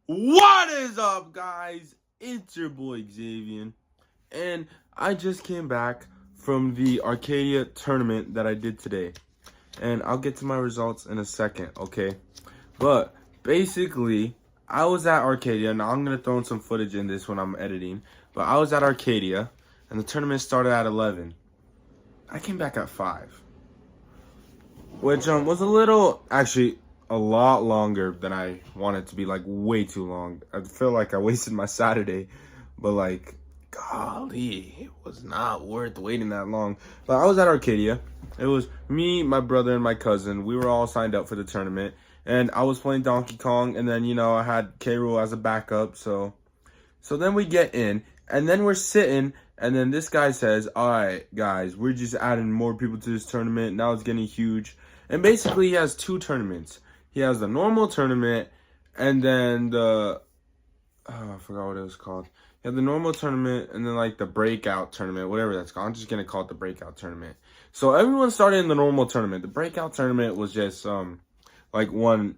What is up, guys? It's your boy Xavier, and I just came back from the Arcadia tournament that I did today, and I'll get to my results in a second, okay? But basically, I was at Arcadia. Now I'm gonna throw in some footage in this when I'm editing, but I was at Arcadia, and the tournament started at 11. I came back at 5, which was a lot longer than I wanted to be, like way too long. I feel like I wasted my Saturday, but like, golly, it was not worth waiting that long. But I was at Arcadia. It was me, my brother, and my cousin. We were all signed up for the tournament, and I was playing Donkey Kong, and then, I had K. Rool as a backup, so then we get in, and then we're sitting, and then this guy says, all right, guys, we're just adding more people to this tournament. Now it's getting huge. And basically, he has 2 tournaments. He has the normal tournament, and then I forgot what it was called. He had the normal tournament, and then like the breakout tournament, whatever that's called. I'm just gonna call it the breakout tournament. So everyone started in the normal tournament. The breakout tournament was just like one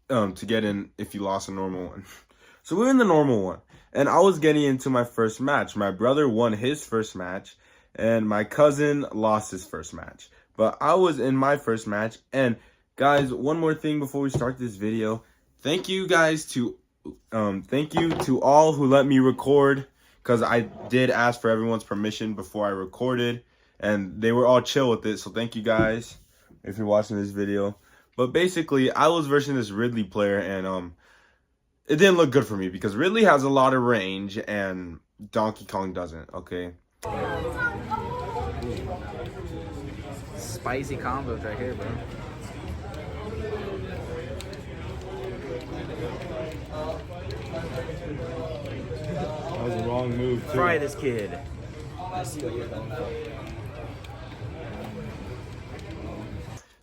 to get in if you lost a normal one. So we were in the normal one, and I was getting into my first match. My brother won his first match, and my cousin lost his first match. But I was in my first match, and guys, one more thing before we start this video. Thank you to all who let me record, because I did ask for everyone's permission before I recorded, and they were all chill with it. So thank you guys if you're watching this video. But basically, I was versing this Ridley player, and it didn't look good for me because Ridley has a lot of range and Donkey Kong doesn't. Okay. Spicy combos right here, bro. That was the wrong move, too. Fry this kid.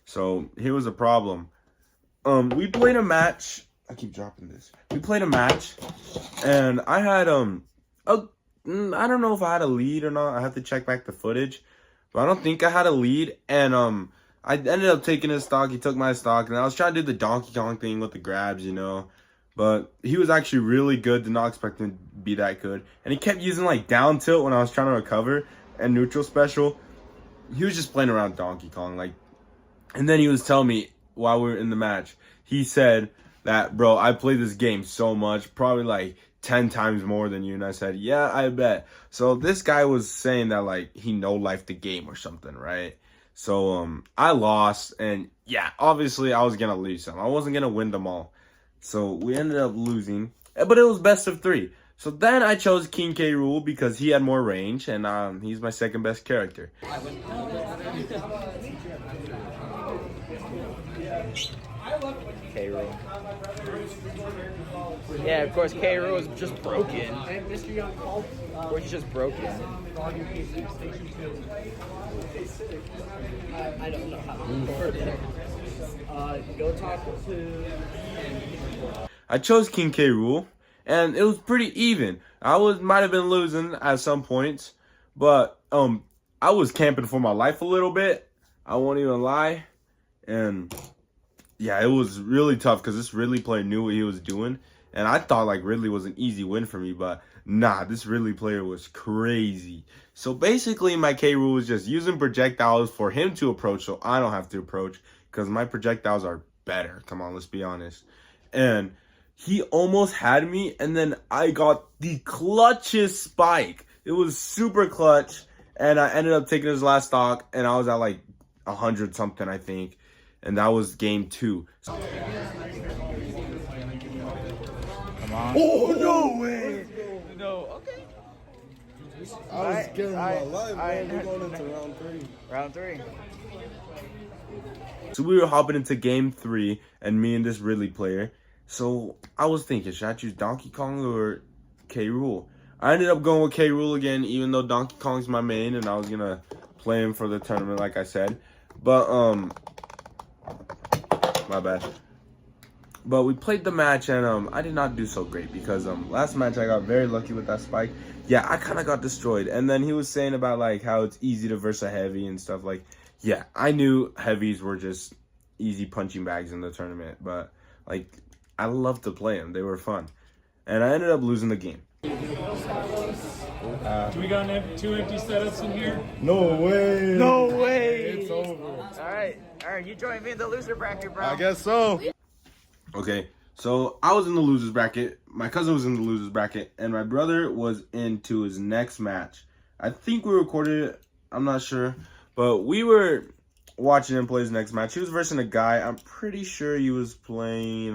So here was a problem. We played a match. I keep dropping this. We played a match, and I had I don't know if I had a lead or not. I have to check back the footage, but I don't think I had a lead. And I ended up taking his stock. He took my stock, and I was trying to do the Donkey Kong thing with the grabs, But he was actually really good. Did not expect him to be that good. And he kept using like down tilt when I was trying to recover and neutral special. He was just playing around Donkey Kong, and then he was telling me while we were in the match, he said that, bro, I played this game so much, probably like 10 times more than you. And I said, yeah, I bet. So this guy was saying that like he no-lifed the game or something, right? So I lost, and yeah, obviously I was gonna lose some. I wasn't gonna win them all. So we ended up losing, but it was best of 3. So then I chose King K. Rool because he had more range, and he's my second best character. K. Rool. Yeah, of course, K. Rool is just broken. Or he's just broken. I don't know how. Go talk to. I chose King K. Rool, and it was pretty even. Might have been losing at some points, but I was camping for my life a little bit. I won't even lie, and yeah, it was really tough because this Ridley player knew what he was doing, and I thought like Ridley was an easy win for me, but nah, this Ridley player was crazy. So basically, my K. Rool was just using projectiles for him to approach, so I don't have to approach because my projectiles are better. Come on, let's be honest. And he almost had me, and then I got the clutchest spike. It was super clutch, and I ended up taking his last stock, and I was at like 100 something, I think. And that was game 2. Come on. Oh, no way! No, okay. I was giving my life, man. We're going into round 3. Round 3. So we were hopping into game 3, and me and this Ridley player. So I was thinking, should I choose Donkey Kong or K. Rool? I ended up going with K. Rool again, even though Donkey Kong's my main, and I was gonna play him for the tournament, like I said. But my bad. But we played the match, and I did not do so great because last match I got very lucky with that spike. Yeah, I kind of got destroyed. And then he was saying about like how it's easy to verse a heavy and stuff. Like, yeah, I knew heavies were just easy punching bags in the tournament, but like I loved to play them. They were fun. And I ended up losing the game. Do we got two empty setups in here? No way. No way. It's over. All right. You join me in the loser bracket, bro. I guess so. Okay, so I was in the losers bracket. My cousin was in the losers bracket. And my brother was into his next match. I think we recorded it. I'm not sure. But we were watching him play his next match. He was versing a guy. I'm pretty sure he was playing,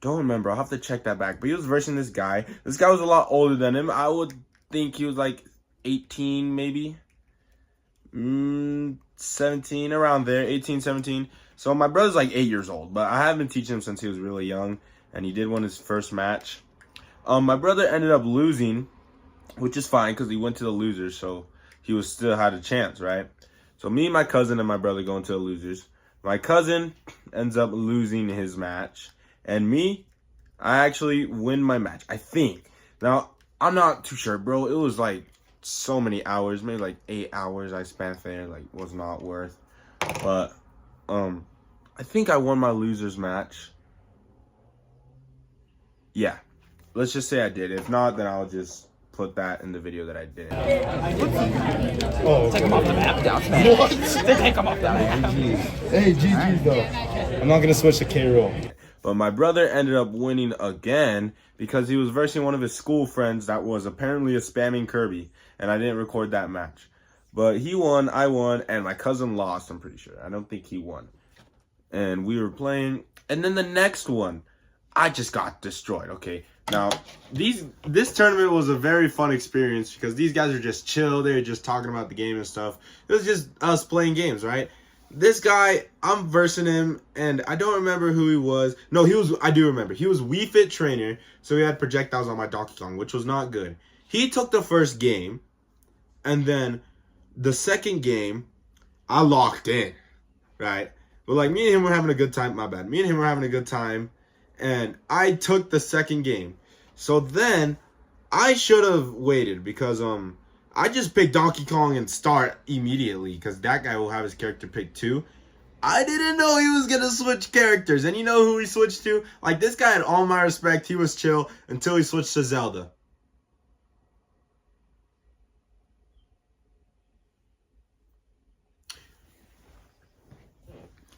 don't remember. I'll have to check that back. But he was versing this guy. This guy was a lot older than him. I would think he was like 18 maybe. 17, around there. 18, 17. So my brother's like 8 years old. But I have been teaching him since he was really young. And he did win his first match. My brother ended up losing, which is fine because he went to the losers. So he was still had a chance, right? So me, my cousin, and my brother go into the losers. My cousin ends up losing his match. And me, I actually win my match, I think. Now, I'm not too sure, bro. It was like so many hours, maybe like 8 hours I spent there. Like, was not worth. But, I think I won my losers match. Yeah. Let's just say I did. If not, then I'll just put that in the video that I did. Oh, Take him off the map, down, man. What? Take him off the map. hey, GG though. I'm not gonna switch to K-Roll. But my brother ended up winning again because he was versing one of his school friends that was apparently a spamming Kirby. And I didn't record that match. But he won, I won, and my cousin lost, I'm pretty sure. I don't think he won. And we were playing. And then the next one, I just got destroyed, okay? Now, this tournament was a very fun experience because these guys are just chill. They were just talking about the game and stuff. It was just us playing games, right? This guy, I'm versing him, and I don't remember who he was. No, I do remember. He was Wii Fit Trainer, so he had projectiles on my Donkey Kong, which was not good. He took the first game, and then the second game, I locked in, right? But like, me and him were having a good time. My bad. Me and him were having a good time. And I took the second game. So then I should have waited because I just picked Donkey Kong and start immediately because that guy will have his character picked too. I didn't know he was gonna switch characters. And you know who he switched to? Like, this guy had all my respect. He was chill until he switched to Zelda.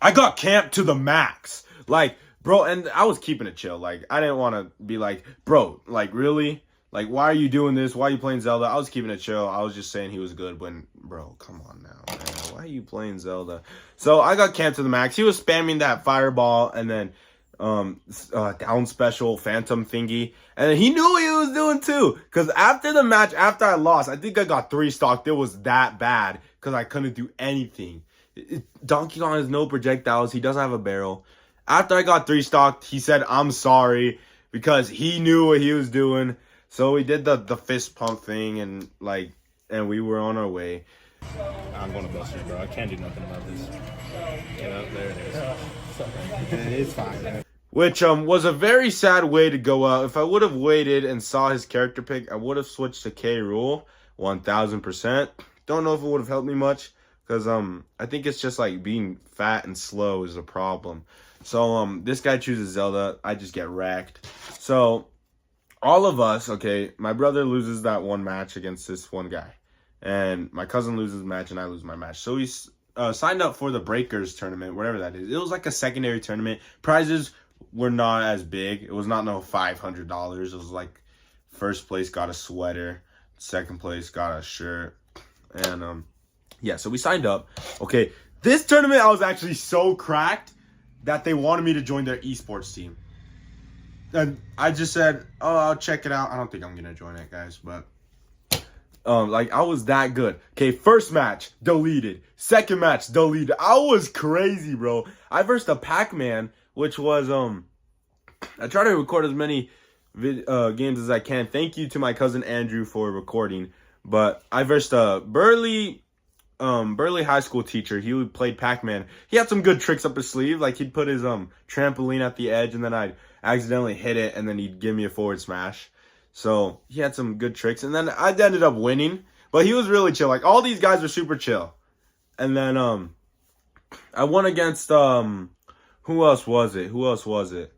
I got camped to the max. Like, bro, and I was keeping it chill. Like, I didn't want to be like, bro, like, really? Like, why are you doing this? Why are you playing Zelda? I was keeping it chill. I was just saying he was good when, bro, come on now, man. Why are you playing Zelda? So I got camped to the max. He was spamming that fireball and then down special phantom thingy. And he knew what he was doing too. Because after the match, after I lost, I think I got 3 stocked. It was that bad because I couldn't do anything. Donkey Kong has no projectiles. He doesn't have a barrel. After I got 3 stocked, he said, I'm sorry, because he knew what he was doing. So we did the fist pump thing, and we were on our way. I'm going to Buster's, bro. I can't do nothing about this. You know, there it is. It's fine. Which was a very sad way to go out. If I would have waited and saw his character pick, I would have switched to K. Rool 1000%. Don't know if it would have helped me much. Because I think it's just like being fat and slow is a problem. So this guy chooses Zelda. I just get wrecked. So all of us, okay, my brother loses that one match against this one guy. And my cousin loses the match and I lose my match. So we signed up for the Breakers tournament, whatever that is. It was like a secondary tournament. Prizes were not as big. It was not no $500. It was like first place got a sweater. Second place got a shirt. And yeah, so we signed up. Okay, this tournament I was actually so cracked that they wanted me to join their esports team. And I just said, oh, I'll check it out. I don't think I'm going to join it, guys, but like, I was that good. Okay, first match, deleted. Second match, deleted. I was crazy, bro. I versed a Pac-Man, which was, I try to record as many games as I can. Thank you to my cousin Andrew for recording. But I versed a Burley high school teacher. He played Pac-Man. He had some good tricks up his sleeve. Like, he'd put his trampoline at the edge and then I'd accidentally hit it and then he'd give me a forward smash. So he had some good tricks. And then I ended up winning. But he was really chill. Like, all these guys were super chill. And then I won against who else was it?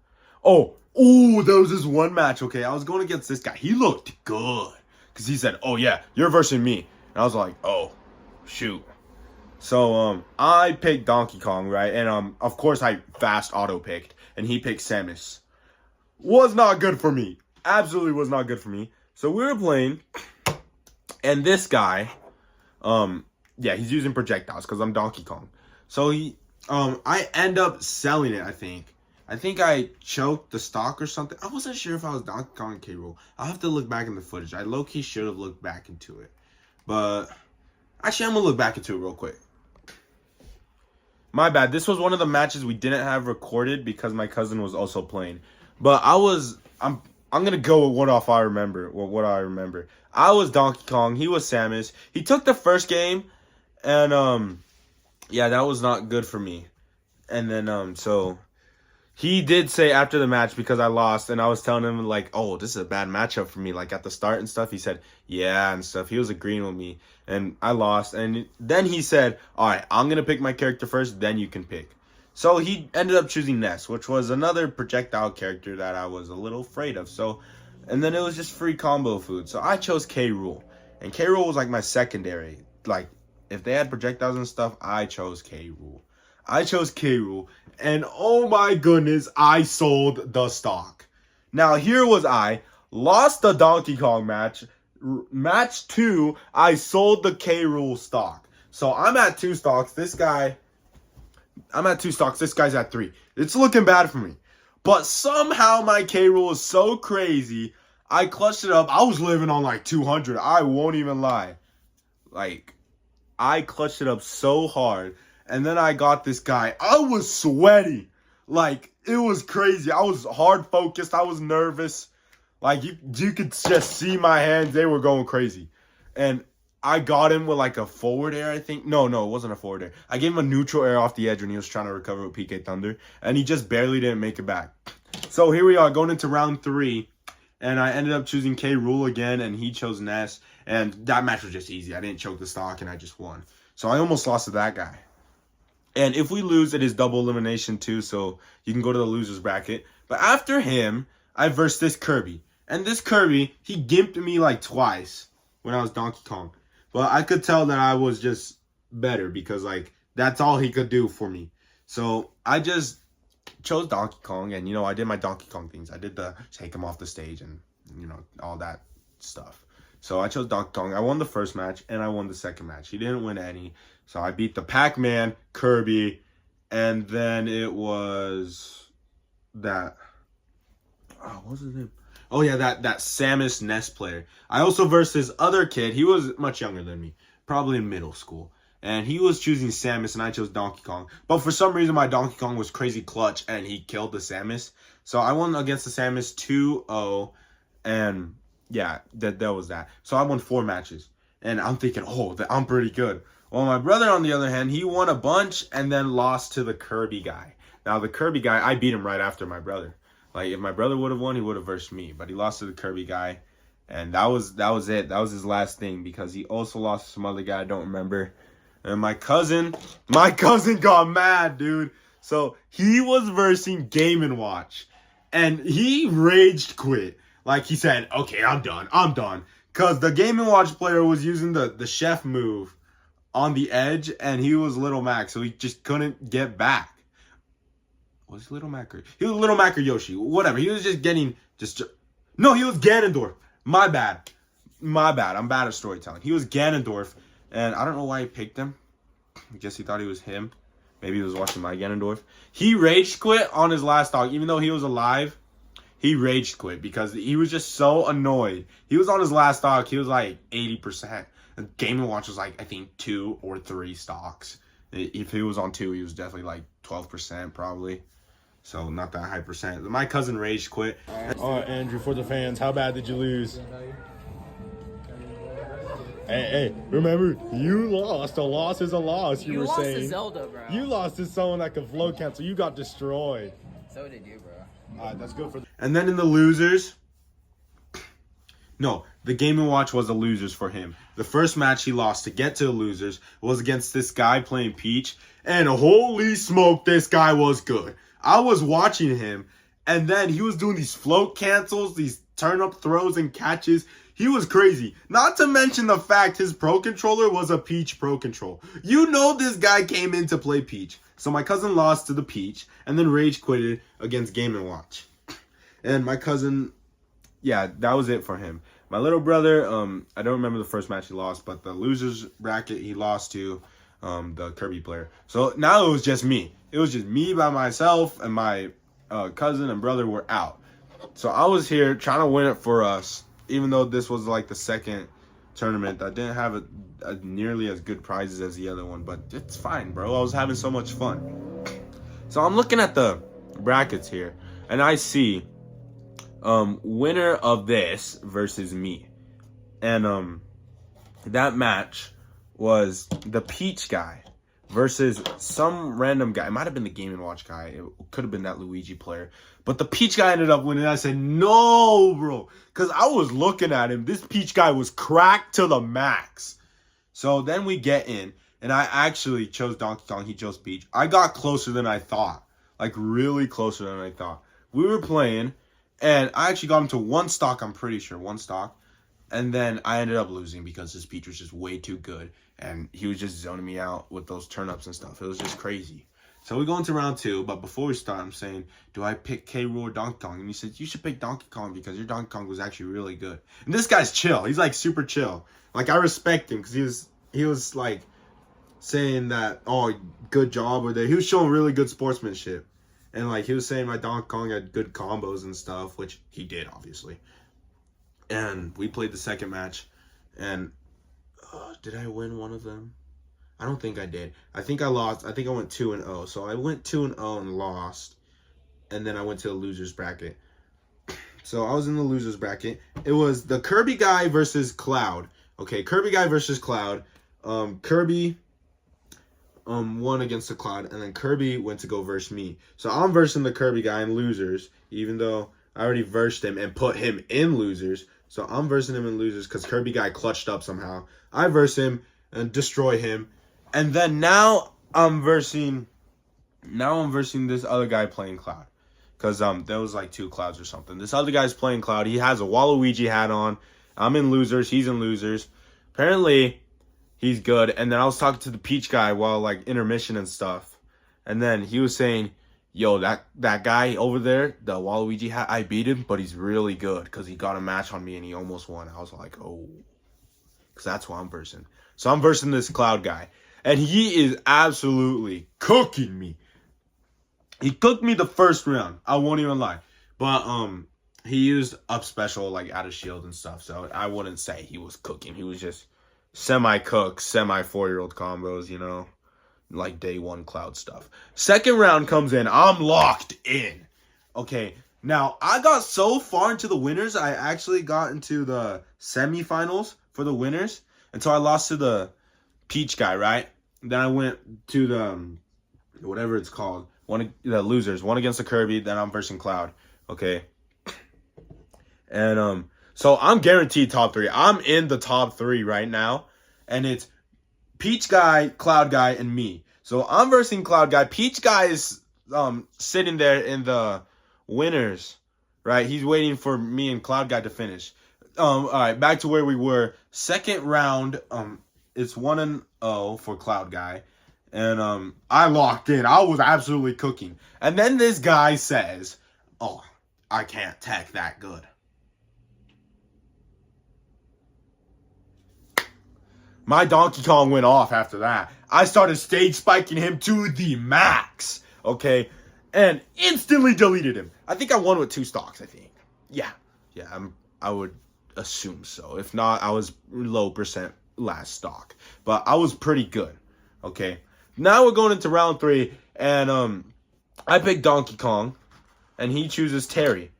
Ooh, there was this one match, okay? I was going against this guy. He looked good. Because he said, oh, yeah, you're versing me. And I was like, oh, shoot. So, I picked Donkey Kong, right? And, of course, I fast auto-picked. And he picked Samus. Was not good for me. Absolutely was not good for me. So, we were playing. And this guy, yeah, he's using projectiles because I'm Donkey Kong. So, I end up selling it, I think. I think I choked the stock or something. I wasn't sure if I was Donkey Kong and K. Rool. I'll have to look back in the footage. I low-key should have looked back into it. But, actually, I'm going to look back into it real quick. My bad. This was one of the matches we didn't have recorded because my cousin was also playing. But I'm going to go with what I remember. I was Donkey Kong. He was Samus. He took the first game. And, yeah, that was not good for me. And then, so... He did say after the match, because I lost, and I was telling him, like, oh, this is a bad matchup for me, like, at the start and stuff. He said, yeah, and stuff. He was agreeing with me, and I lost. And then he said, all right, I'm going to pick my character first, then you can pick. So he ended up choosing Ness, which was another projectile character that I was a little afraid of. So, and then it was just free combo food. So I chose K. Rool, and K. Rool was, like, my secondary. Like, if they had projectiles and stuff, I chose K. Rool. I chose K. Rool, and oh my goodness, I sold the stock. Now, here was I, lost the Donkey Kong match. Match 2, I sold the K. Rool stock. So, I'm at 2 stocks. I'm at 2 stocks. This guy's at 3. It's looking bad for me. But somehow my K. Rool is so crazy, I clutched it up. I was living on like 200. I won't even lie. Like, I clutched it up so hard. And then I got this guy. I was sweaty. Like, it was crazy. I was hard focused. I was nervous. Like, you could just see my hands. They were going crazy. And I got him with, like, a forward air, I think. No, it wasn't a forward air. I gave him a neutral air off the edge when he was trying to recover with PK Thunder. And he just barely didn't make it back. So, here we are going into round 3. And I ended up choosing K. Rool again. And he chose Ness. And that match was just easy. I didn't choke the stock, and I just won. So, I almost lost to that guy. And if we lose, it is double elimination too, so you can go to the loser's bracket. But after him, I versed this Kirby. And this Kirby, he gimped me like twice when I was Donkey Kong. But I could tell that I was just better because, like, that's all he could do for me. So I just chose Donkey Kong, and, you know, I did my Donkey Kong things. I did the take him off the stage and, you know, all that stuff. So I chose Donkey Kong. I won the first match, and I won the second match. He didn't win any. So I beat the Pac-Man, Kirby, and then it was that... Oh, what was his name? Oh, yeah, that Samus Ness player. I also versed this other kid. He was much younger than me, probably in middle school. And he was choosing Samus, and I chose Donkey Kong. But for some reason, my Donkey Kong was crazy clutch, and he killed the Samus. So I won against the Samus 2-0, and yeah, that was that. So I won 4 matches. And I'm thinking, oh, I'm pretty good. Well, my brother, on the other hand, he won a bunch and then lost to the Kirby guy. Now, the Kirby guy, I beat him right after my brother. Like, if my brother would have won, he would have versed me. But he lost to the Kirby guy. And that was it. That was his last thing. Because he also lost to some other guy I don't remember. And my cousin got mad, dude. So, he was versing Game & Watch. And he raged quit. Like, he said, okay, I'm done. Because the Game & Watch player was using the chef move on the edge, and he was Little Mac, so he just couldn't get back. Was he Little Mac or... He was Little Mac or Yoshi. Whatever. He was just getting... No, he was Ganondorf. My bad. I'm bad at storytelling. He was Ganondorf, and I don't know why he picked him. I guess he thought he was him. Maybe he was watching my Ganondorf. He rage quit on his last dog. Even though he was alive, he rage quit because he was just so annoyed. He was on his last stock. He was like 80%. Game & Watch was like, I think 2 or 3 stocks. If he was on 2, he was definitely like 12% probably. So not that high percent. My cousin rage quit. All right, Andrew, for the fans, how bad did you lose? Hey, remember, you lost. A loss is a loss, you were lost saying. To Zelda, bro. You lost to someone that could flow cancel. You got destroyed. So did you, bro. All right, that's good for... And then in the losers... No, the Game & Watch was the losers for him. The first match he lost to get to the losers was against this guy playing Peach. And holy smoke, this guy was good. I was watching him, And then he was doing these float cancels, these turn up throws and catches. He was crazy. Not to mention the fact his Pro Controller was a Peach Pro Control. You know this guy came in to play Peach. So my cousin lost to the Peach and then rage quitted against Game & Watch. And my cousin, yeah, that was it for him. My little brother, I don't remember the first match he lost, but the losers bracket he lost to the Kirby player. So now it was just me. It was just me by myself, and my cousin and brother were out. So I was here trying to win it for us, even though this was like the second tournament that didn't have a nearly as good prizes as the other one, but it's fine, bro. I was having so much fun. So I'm looking at the brackets here, and I see winner of this versus me. And that match was the Peach guy versus some random guy. It might have been the Game & Watch guy. It could have been that Luigi player. But the Peach guy ended up winning. I said, no, bro. Because I was looking at him. This Peach guy was cracked to the max. So then we get in. And I actually chose Donkey Kong. He chose Peach. I got closer than I thought. Like, really closer than I thought. We were playing. And I actually got him to one stock, I'm pretty sure. One stock. And then I ended up losing because this Peach was just way too good. And he was just zoning me out with those turn-ups and stuff. It was just crazy. So we go into round 2. But before we start, I'm saying, do I pick K. Rool or Donkey Kong? And he said, you should pick Donkey Kong because your Donkey Kong was actually really good. And this guy's chill. He's like super chill. Like, I respect him because he was like saying that, oh, good job. Or that he was showing really good sportsmanship. And, like, he was saying my Donkey Kong had good combos and stuff, which he did, obviously. And we played the second match. And did I win one of them? I don't think I did. I think I lost. I think I went 2-0. So I went 2-0 and lost. And then I went to the losers bracket. So I was in the losers bracket. It was the Kirby guy versus Cloud. Okay, Kirby guy versus Cloud. Kirby won against the Cloud, and then Kirby went to go verse me. So I'm versing the Kirby guy in losers, even though I already versed him and put him in losers. So I'm versing him in losers because Kirby guy clutched up somehow. I verse him and destroy him. And then now I'm versing this other guy playing Cloud. Because there was like 2 Clouds or something. This other guy's playing Cloud. He has a Waluigi hat on. I'm in losers. He's in losers. Apparently, he's good. And then I was talking to the Peach guy while like intermission and stuff. And then he was saying, yo, that guy over there, the Waluigi hat, I beat him, but he's really good because he got a match on me and he almost won. I was like, oh. Because that's who I'm versing. So I'm versing this Cloud guy. And he is absolutely cooking me. He cooked me the first round. I won't even lie. But he used up special like out of shield and stuff. So I wouldn't say he was cooking. He was just semi-cook, semi-4-year-old combos, you know. Like day 1 Cloud stuff. Second round comes in. I'm locked in. Okay. Now, I got so far into the winners. I actually got into the semifinals for the winners. Until I lost to the Peach guy, right? Then I went to the, whatever it's called. The losers. One against the Kirby. Then I'm versing Cloud. Okay. And, so I'm guaranteed top 3. I'm in the top 3 right now. And it's Peach guy, Cloud guy, and me. So I'm versing Cloud guy. Peach guy is sitting there in the winners, right? He's waiting for me and Cloud guy to finish. All right, back to where we were. Second round, it's 1-0 for Cloud guy. And I locked in. I was absolutely cooking. And then this guy says, oh, I can't tech that good. My Donkey Kong went off after that. I started stage spiking him to the max. Okay? And instantly deleted him. I think I won with 2 stocks, I think. Yeah, I would assume so. If not, I was low percent last stock. But I was pretty good. Okay? Now we're going into round 3. And I picked Donkey Kong. And he chooses Terry.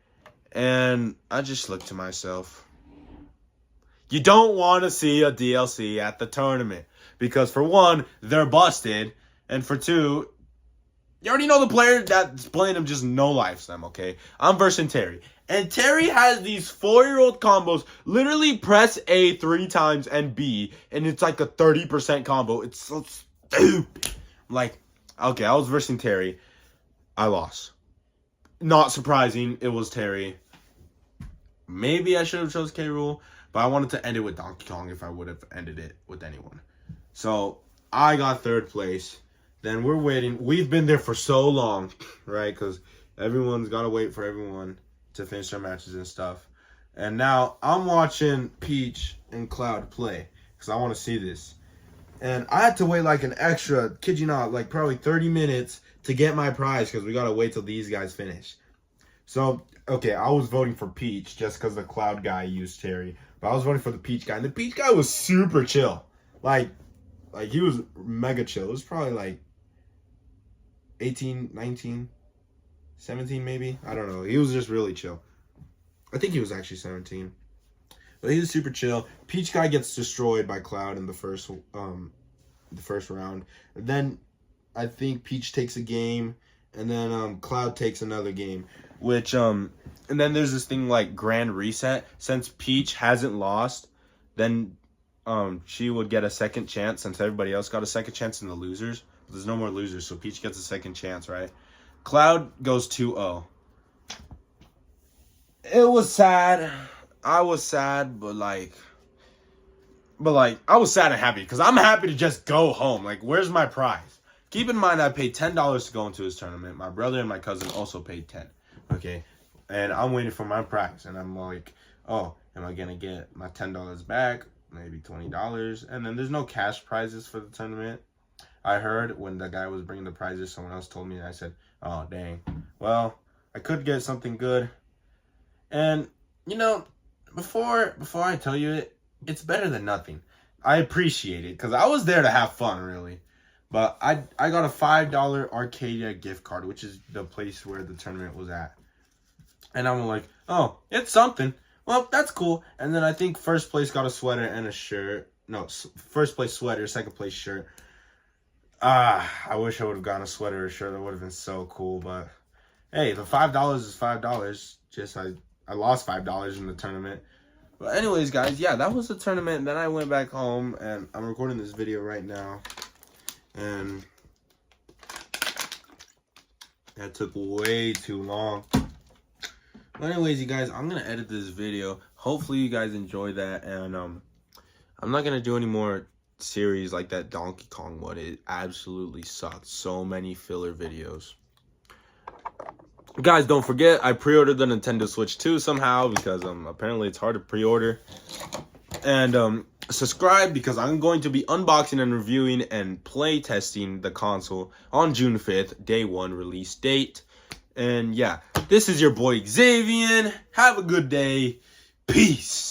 And I just looked to myself. You don't want to see a DLC at the tournament. Because for 1, they're busted. And for 2, you already know the player that's playing them just no-lifes them, okay? I'm versing Terry. And Terry has these 4-year-old combos. Literally press A 3 times and B. And it's like a 30% combo. It's so stupid. Like, okay, I was versing Terry. I lost. not surprising, it was Terry. Maybe I should have chose K. Rool, but I wanted to end it with Donkey Kong if I would have ended it with anyone. So I got third place. Then we're waiting. We've been there for so long, right? Because everyone's got to wait for everyone to finish their matches and stuff. And now I'm watching Peach and Cloud play because I want to see this. And I had to wait like an extra, kid you not, like probably 30 minutes to get my prize because we got to wait till these guys finish. So, okay, I was voting for Peach just because the Cloud guy used Terry. But I was voting for the Peach guy. And the Peach guy was super chill. Like he was mega chill. It was probably like 18, 19, 17 maybe. I don't know. He was just really chill. I think he was actually 17. But he was super chill. Peach guy gets destroyed by Cloud in the first round. And then I think Peach takes a game. And then Cloud takes another game. Which, and then there's this thing like Grand Reset. Since Peach hasn't lost, then she would get a second chance since everybody else got a second chance in the losers. But there's no more losers, so Peach gets a second chance, right? Cloud goes 2-0. It was sad. I was sad, but I was sad and happy because I'm happy to just go home. Like, where's my prize? Keep in mind, I paid $10 to go into his tournament. My brother and my cousin also paid $10. Okay, and I'm waiting for my prize, and I'm like, oh, am I gonna get my $10 back? Maybe $20, and then there's no cash prizes for the tournament. I heard when the guy was bringing the prizes, someone else told me, and I said, oh, dang. Well, I could get something good. And, you know, before I tell you it, it's better than nothing. I appreciate it, because I was there to have fun, really. But I got a $5 Arcadia gift card, which is the place where the tournament was at. And I'm like, oh, it's something. Well, that's cool. And then I think first place got a sweater and a shirt. No, first place sweater, second place shirt. I wish I would have gotten a sweater or a shirt. That would have been so cool. But hey, the $5 is $5. Just I lost $5 in the tournament. But anyways, guys, yeah, that was the tournament. Then I went back home, and I'm recording this video right now. And that took way too long. But anyways, you guys, I'm going to edit this video. Hopefully you guys enjoy that. And I'm not going to do any more series like that Donkey Kong one. It absolutely sucked. So many filler videos. Guys, don't forget, I pre-ordered the Nintendo Switch 2 somehow because apparently it's hard to pre-order. And subscribe because I'm going to be unboxing and reviewing and play testing the console on June 5th, day 1 release date. And yeah, this is your boy Xavier. Have a good day. Peace.